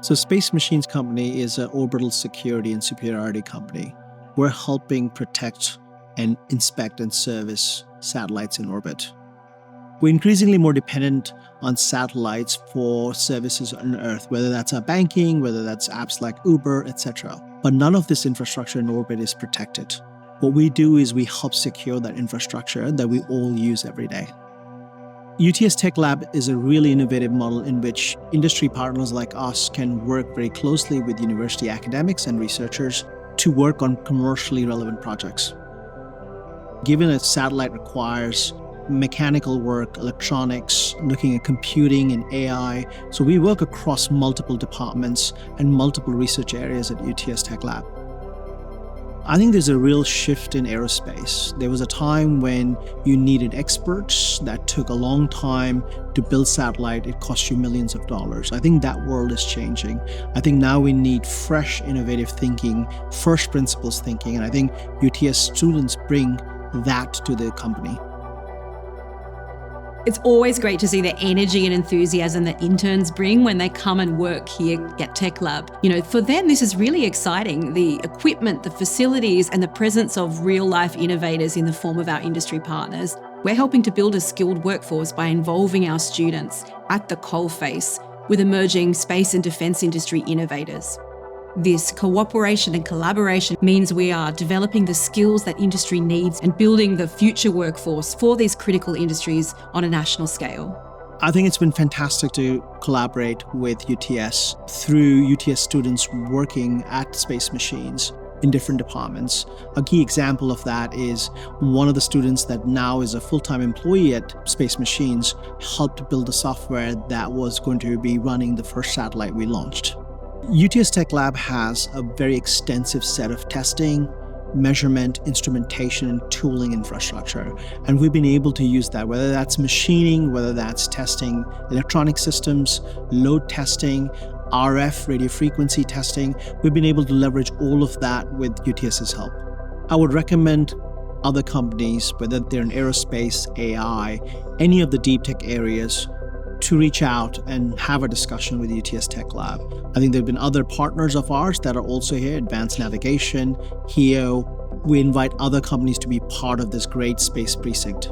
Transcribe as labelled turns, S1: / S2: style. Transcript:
S1: So Space Machines Company is an orbital security and superiority company. We're helping protect and inspect and service satellites in orbit. We're increasingly more dependent on satellites for services on Earth, whether that's our banking, whether that's apps like Uber, etc. But none of this infrastructure in orbit is protected. What we do is we help secure that infrastructure that we all use every day. UTS Tech Lab is a really innovative model in which industry partners like us can work very closely with university academics and researchers to work on commercially relevant projects. Given that satellite requires mechanical work, electronics, looking at computing and AI, so we work across multiple departments and multiple research areas at UTS Tech Lab. I think there's a real shift in aerospace. There was a time when you needed experts that took a long time to build satellite. It cost you millions of dollars. I think that world is changing. I think now we need fresh, innovative thinking, first principles thinking, and I think UTS students bring that to the company.
S2: It's always great to see the energy and enthusiasm that interns bring when they come and work here at Tech Lab. For them, this is really exciting. The equipment, the facilities, and the presence of real-life innovators in the form of our industry partners. We're helping to build a skilled workforce by involving our students at the coalface with emerging space and defence industry innovators. This cooperation and collaboration means we are developing the skills that industry needs and building the future workforce for these critical industries on a national scale.
S1: I think it's been fantastic to collaborate with UTS through UTS students working at Space Machines in different departments. A key example of that is one of the students that now is a full-time employee at Space Machines helped build the software that was going to be running the first satellite we launched. UTS Tech Lab has a very extensive set of testing, measurement, instrumentation, and tooling infrastructure. And we've been able to use that, whether that's machining, whether that's testing electronic systems, load testing, RF, radio frequency testing. We've been able to leverage all of that with UTS's help. I would recommend other companies, whether they're in aerospace, AI, any of the deep tech areas, to reach out and have a discussion with UTS Tech Lab. I think there have been other partners of ours that are also here, Advanced Navigation, HEO. We invite other companies to be part of this great space precinct.